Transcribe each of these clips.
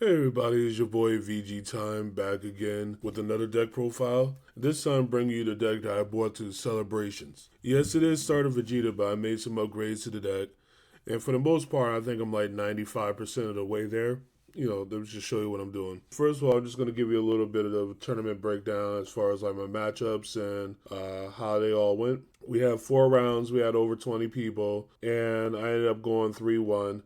Hey everybody, it's your boy VG back again with another deck profile. This time bringing you the deck that I brought to the celebrations. Yes, it is starter Vegeta, but I made some upgrades to the deck. And for the most part, I think I'm like 95% of the way there. Let me just show you what I'm doing. First of all, I'm just going to give you a little bit of a tournament breakdown as far as like my matchups and how they all went. We have 4 rounds, we had over 20 people, and I ended up going 3-1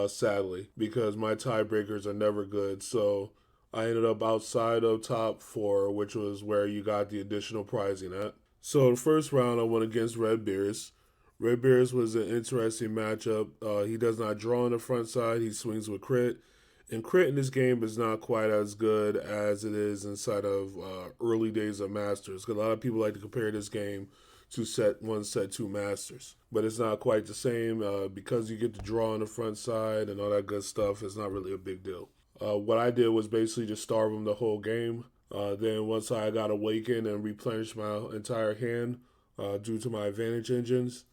sadly, because my tiebreakers are never good. So I ended up outside of top 4, which was where you got the additional prizing at. So the first round, I went against Red Beers. Red Beers was an interesting matchup. He does not draw on the front side, he swings with crit. And crit in this game is not quite as good as it is inside of early days of Masters. Because a lot of people like to compare this game to set 1, set 2 Masters. But it's not quite the same because you get to draw on the front side and all that good stuff. It's not really a big deal. What I did was basically just starve him the whole game. Then once I got awakened and replenished my entire hand due to my advantage engines,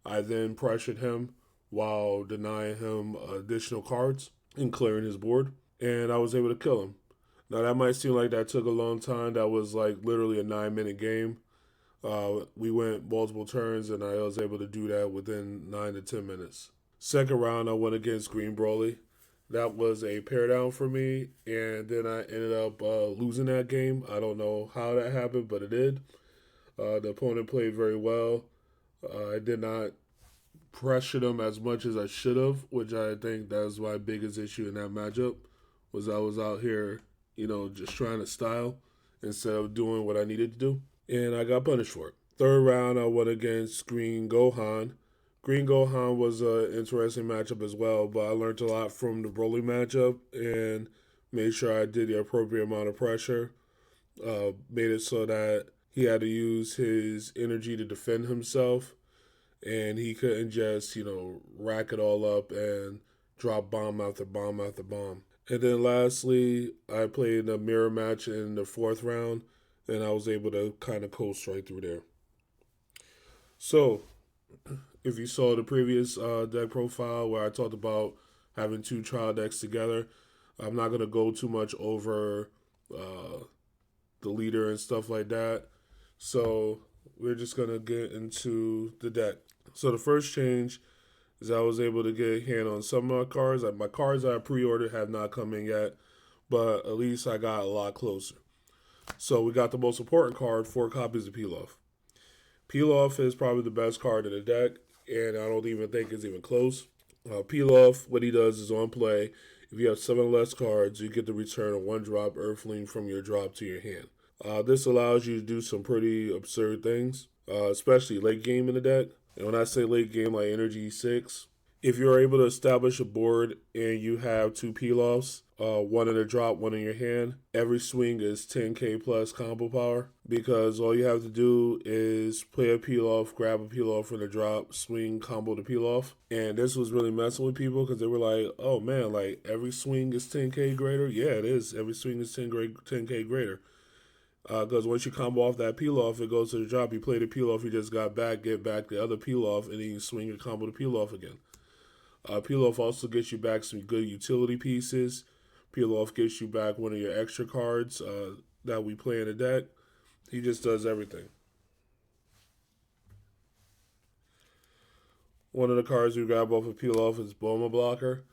I then pressured him while denying him additional cards and clearing his board, and I was able to kill him. Now that might seem like that took a long time. That was like literally a 9-minute game. We went multiple turns, and I was able to do that within 9 to 10 minutes. Second round, I went against Green Broly. That was a pair down for me, and then I ended up losing that game. I don't know how that happened, but it did. The opponent played very well. I did not pressure them as much as I should have, which I think that was my biggest issue in that matchup. Was I was out here, just trying to style instead of doing what I needed to do, and I got punished for it. Third round, I went against Green Gohan. Green Gohan was an interesting matchup as well, but I learned a lot from the Broly matchup and made sure I did the appropriate amount of pressure. Made it so that he had to use his energy to defend himself, and he couldn't just, rack it all up and drop bomb after bomb after bomb. And then lastly, I played a mirror match in the fourth round, and I was able to kind of coast right through there. So, if you saw the previous deck profile where I talked about having 2 trial decks together, I'm not going to go too much over the leader and stuff like that. So, we're just going to get into the deck. So, the first change is I was able to get a hand on some of my cards. My cards I pre-ordered have not come in yet, but at least I got a lot closer. So we got the most important card, 4 copies of Pilaf. Pilaf is probably the best card in the deck, and I don't even think it's even close. Pilaf, what he does is on play, if you have 7 less cards, you get to return a 1-drop Earthling from your drop to your hand. This allows you to do some pretty absurd things, especially late game in the deck. And when I say late game, like Energy 6, if you're able to establish a board and you have 2 peel-offs, one in a drop, one in your hand, every swing is 10k plus combo power, because all you have to do is play a peel-off, grab a peel-off from the drop, swing, combo the peel-off. And this was really messing with people because they were like, oh man, like every swing is 10k greater? Yeah, it is. Every swing is 10k greater. Because once you combo off that peel off, it goes to the drop. You play the peel off, you just got back, get back the other peel off, and then you swing and combo the peel off again. Peel off also gets you back some good utility pieces. Peel off gets you back one of your extra cards that we play in the deck. He just does everything. One of the cards we grab off of peel off is Boma Blocker.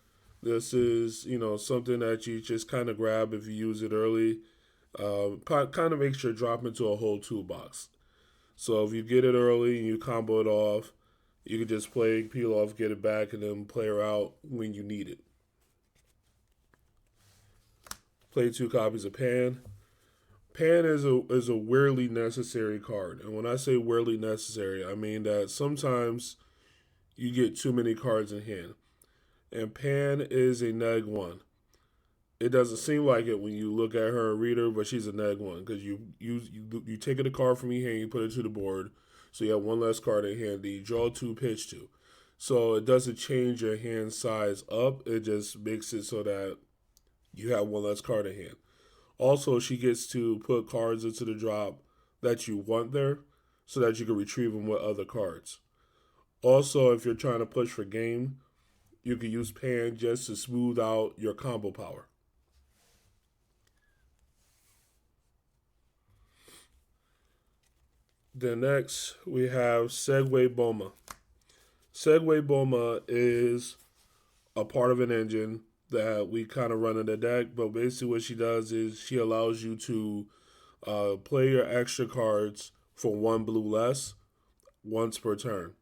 This is, something that you just kind of grab if you use it early. Kind of makes your drop into a whole toolbox. So if you get it early and you combo it off, you can just play peel off, get it back, and then play her out when you need it. Play 2 copies of Pan. Pan is a weirdly necessary card, and when I say weirdly necessary, I mean that sometimes you get too many cards in hand, and Pan is a neg 1. It doesn't seem like it when you look at her and read her, but she's a neg 1 because you take a card from your hand, you put it to the board, so you have one less card in hand. Then you draw 2, pitch 2. So it doesn't change your hand size up. It just makes it so that you have one less card in hand. Also, she gets to put cards into the drop that you want there, so that you can retrieve them with other cards. Also, if you're trying to push for game, you can use Pan just to smooth out your combo power. Then next we have Segway Boma. Segway Boma is a part of an engine that we kind of run in the deck, but basically what she does is she allows you to play your extra cards for one blue less once per turn.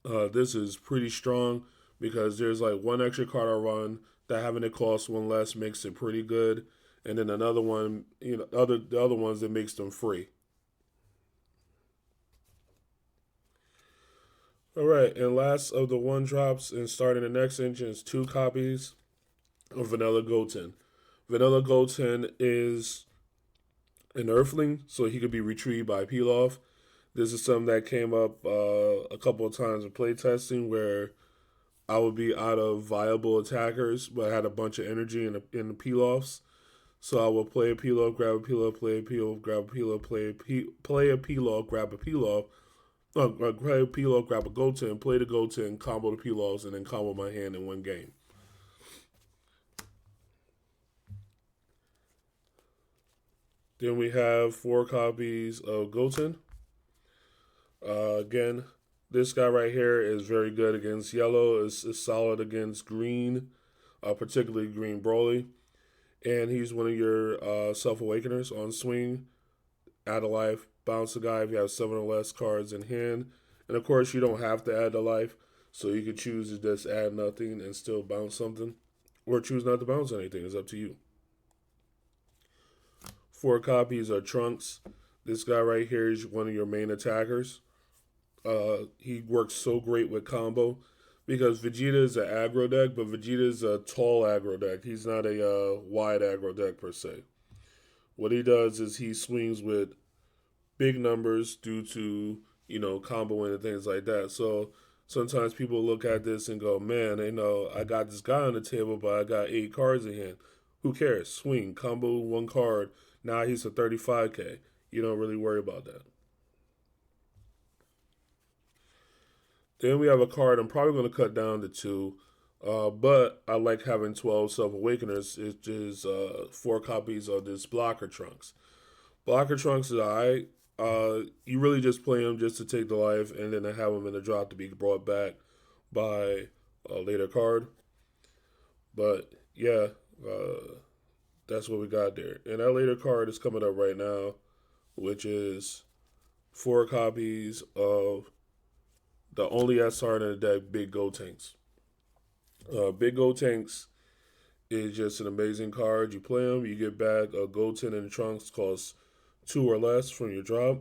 This is pretty strong because there's like one extra card I run that having it cost one less makes it pretty good, and then another one, the other ones that makes them free. All right, and last of the one drops and starting the next engine is two copies of Vanilla Goten. Vanilla Goten is an Earthling, so he could be retrieved by Pilaf. This is something that came up a couple of times in playtesting where I would be out of viable attackers, but I had a bunch of energy in the peel-offs. So I will play a peel-off, grab a peel-off, play a peel-off, grab a peel-off, play a peel-off, grab a peel-off, play a peel-off, grab a Goten, play the Goten, combo the peel-offs, and then combo my hand in one game. Then we have four copies of Goten. Again, this guy right here is very good against yellow. Is solid against green, particularly green Broly. And he's one of your self awakeners on swing. Add a life, bounce a guy if you have seven or less cards in hand. And of course, you don't have to add the life, so you can choose to just add nothing and still bounce something, or choose not to bounce anything. It's up to you. Four copies of Trunks. This guy right here is one of your main attackers. He works so great with combo because Vegeta is an aggro deck, but Vegeta is a tall aggro deck. He's not a wide aggro deck per se. What he does is he swings with big numbers due to comboing and things like that. So sometimes people look at this and go, "Man, I got this guy on the table, but I got 8 cards in hand. Who cares? Swing, combo one card. Now he's a 35K. You don't really worry about that." Then we have a card I'm probably going to cut down to two, but I like having 12 Self Awakeners. It is four copies of this Blocker Trunks. Blocker Trunks is alright. You really just play him just to take the life and then have him in the drop to be brought back by a later card. But yeah, that's what we got there. And that later card is coming up right now, which is four copies of the only SR in the deck, Big Go Tanks. Big Go Tanks is just an amazing card. You play them, you get back a Goten in the Trunks, costs two or less from your drop.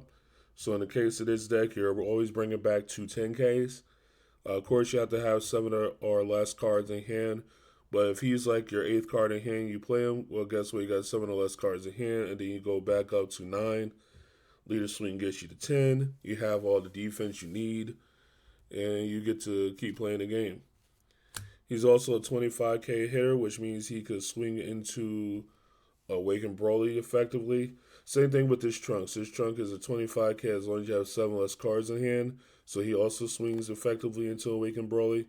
So in the case of this deck, you're always bringing back two 10Ks. Of course, you have to have seven or less cards in hand. But if he's like your eighth card in hand, you play him. Well, guess what? You got seven or less cards in hand, and then you go back up to 9. Leader Swing gets you to 10. You have all the defense you need, and you get to keep playing the game. He's also a 25K hitter, which means he could swing into Awaken Broly effectively. Same thing with this Trunks. This Trunk is a 25K as long as you have 7 less cards in hand. So he also swings effectively into Awaken Broly.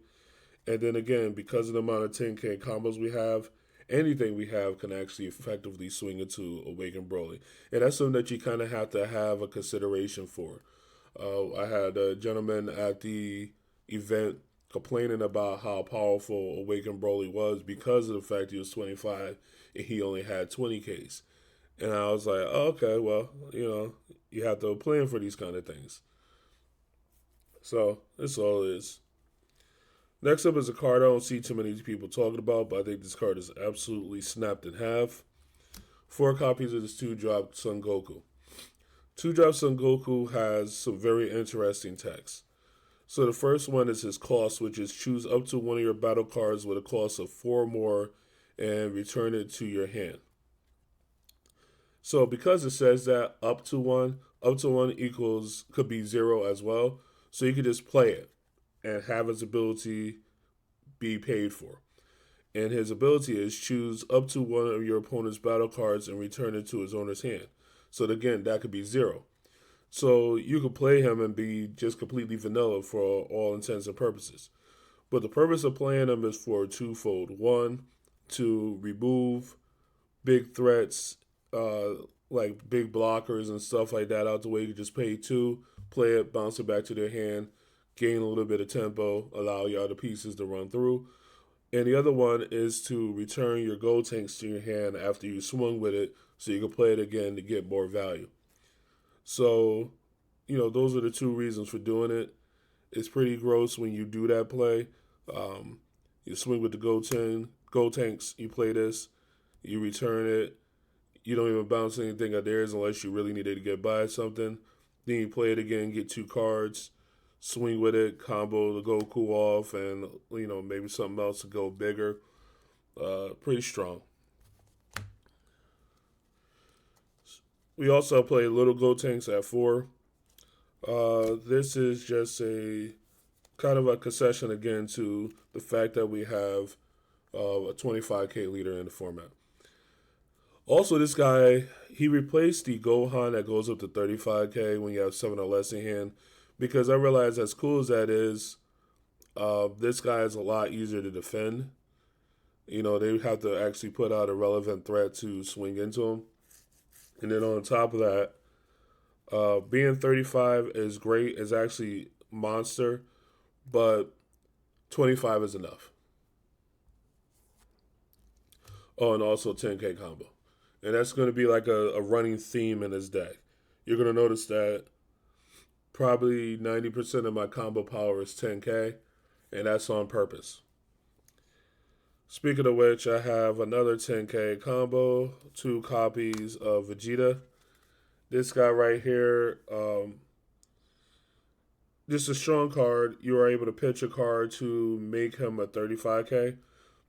And then again, because of the amount of 10K combos we have, anything we have can actually effectively swing into Awaken Broly. And that's something that you kind of have a consideration for. I had a gentleman at the event complaining about how powerful Awaken Broly was because of the fact he was 25 and he only had 20Ks. And I was like, oh, okay, well, you have to plan for these kind of things. So that's all it is. Next up is a card I don't see too many people talking about, but I think this card is absolutely snapped in half. 4 copies of this 2-drop Son Goku. 2-drop Son Goku has some very interesting text. So the first one is his cost, which is choose up to one of your battle cards with a cost of 4 more and return it to your hand. So because it says that up to one equals could be 0 as well. So you could just play it and have his ability be paid for. And his ability is choose up to one of your opponent's battle cards and return it to his owner's hand. So again, that could be 0. So you could play him and be just completely vanilla for all intents and purposes. But the purpose of playing him is for twofold. One, to remove big threats like big blockers and stuff like that out the way. You can just pay two, play it, bounce it back to their hand, gain a little bit of tempo, allow your other pieces to run through. And the other one is to return your gold tanks to your hand after you swung with it so you can play it again to get more value. So, those are the two reasons for doing it. It's pretty gross when you do that play. Um, you swing with the gold tanks, you play this, you return it, you don't even bounce anything of theirs unless you really needed to get by something. Then you play it again, get two cards, swing with it, combo the Goku off, and maybe something else to go bigger. Pretty strong. We also play little Gold Tanks at 4. This is just a kind of a concession again to the fact that we have a 25k leader in the format. Also, this guy, he replaced the Gohan that goes up to 35k when you have 7 or less in hand, because I realize as cool as that is, this guy is a lot easier to defend. They have to actually put out a relevant threat to swing into him. And then on top of that, being 35 is great, is actually monster, but 25 is enough. Oh, and also 10k combo. And that's going to be like a running theme in this deck. You're going to notice that probably 90% of my combo power is 10k, and that's on purpose. Speaking of which, I have another 10k combo, 2 copies of Vegeta. This guy right here, just a strong card. You are able to pitch a card to make him a 35k.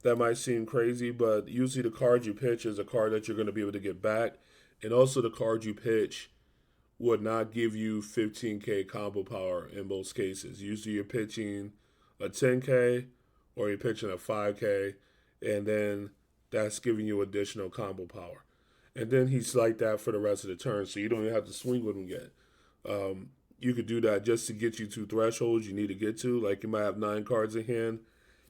That might seem crazy, but usually the card you pitch is a card that you're going to be able to get back. And also the card you pitch would not give you 15k combo power in most cases. Usually you're pitching a 10k or you're pitching a 5k, and then that's giving you additional combo power. And then he's like that for the rest of the turn, so you don't even have to swing with him yet. You could do that just to get you to thresholds you need to get to. Like you might have 9 cards in hand.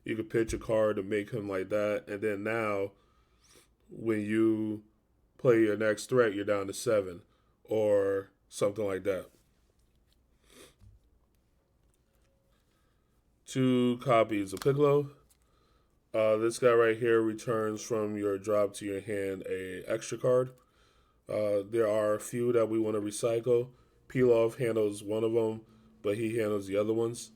You could pitch a card to make him like that. And then now, when you play your next threat, you're down to 7 or something like that. 2 copies of Piccolo. This guy right here returns from your drop to your hand a extra card. There are a few that we want to recycle. Pilaf handles one of them, but he handles the other ones.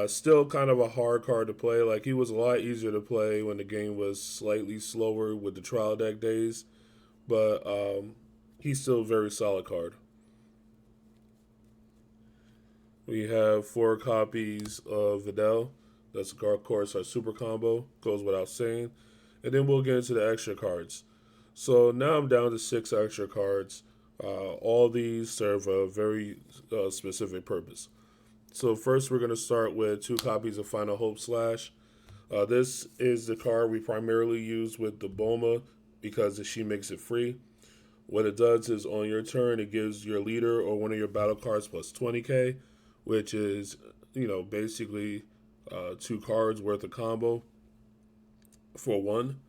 Still kind of a hard card to play. Like, he was a lot easier to play when the game was slightly slower with the trial deck days, but he's still a very solid card. We have 4 copies of Videl. That's, of course, our super combo. Goes without saying. And then we'll get into the extra cards. So now I'm down to 6 extra cards. All these serve a very specific purpose. So first we're going to start with 2 copies of Final Hope Slash. This is the card we primarily use with the Bulma because she makes it free. What it does is on your turn, it gives your leader or one of your battle cards plus 20k, which is, basically 2 cards worth of combo for 1.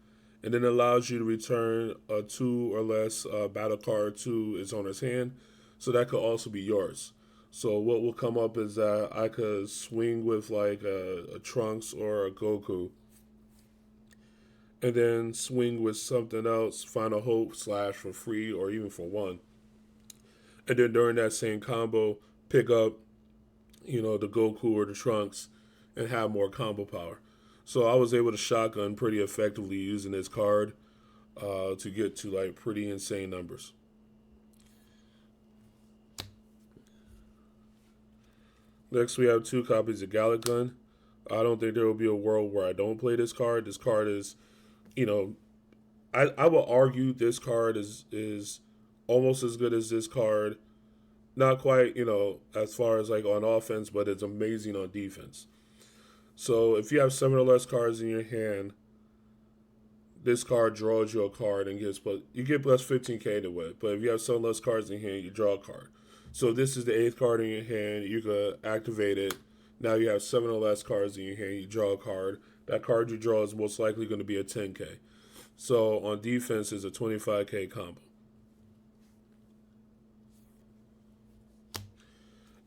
And then it allows you to return a 2 or less battle card to its owner's hand. So that could also be yours. So what will come up is that I could swing with like a Trunks or a Goku, and then swing with something else, Final Hope Slash for free or even for 1. And then during that same combo, pick up, the Goku or the Trunks and have more combo power. So I was able to shotgun pretty effectively using this card to get to like pretty insane numbers. Next, we have 2 copies of Gallic Gun. I don't think there will be a world where I don't play this card. This card is, I will argue this card is almost as good as this card. Not quite, as far as like on offense, but it's amazing on defense. So if you have 7 or less cards in your hand, this card draws you a card and you get plus 15k to it. But if you have 7 less cards in your hand, you draw a card. So this is the 8th card in your hand. You can activate it. Now you have 7 or less cards in your hand. You draw a card. That card you draw is most likely going to be a 10k. So on defense is a 25k combo.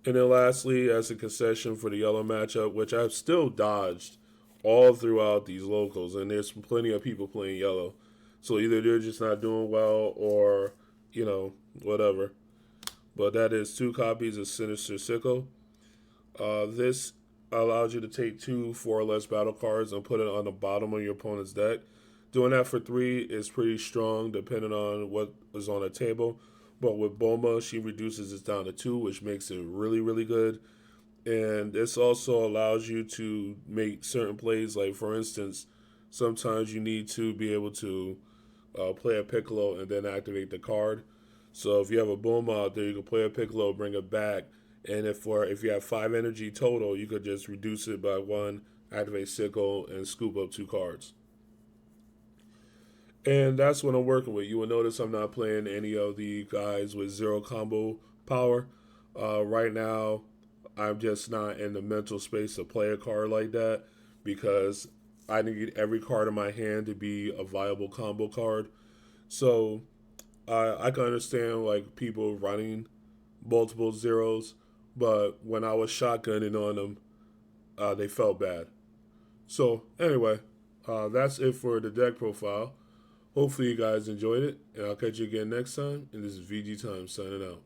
And then lastly, as a concession for the yellow matchup, which I've still dodged all throughout these locals, and there's plenty of people playing yellow. So either they're just not doing well or, whatever. But that is 2 copies of Sinister Sickle. This allows you to take 2 4 less battle cards and put it on the bottom of your opponent's deck. Doing that for 3 is pretty strong depending on what is on the table. But with Bulma, she reduces it down to 2, which makes it really, really good. And this also allows you to make certain plays. Like, for instance, sometimes you need to be able to play a Piccolo and then activate the card. So if you have a Bulma out there, you can play a Piccolo, bring it back, and if you have 5 energy total, you could just reduce it by 1, activate Sickle, and scoop up 2 cards. And that's what I'm working with. You will notice I'm not playing any of the guys with 0 combo power. Right now, I'm just not in the mental space to play a card like that because I need every card in my hand to be a viable combo card. So I can understand like people running multiple zeros, but when I was shotgunning on them, they felt bad. So anyway, that's it for the deck profile. Hopefully you guys enjoyed it, and I'll catch you again next time. And this is VG Time signing out.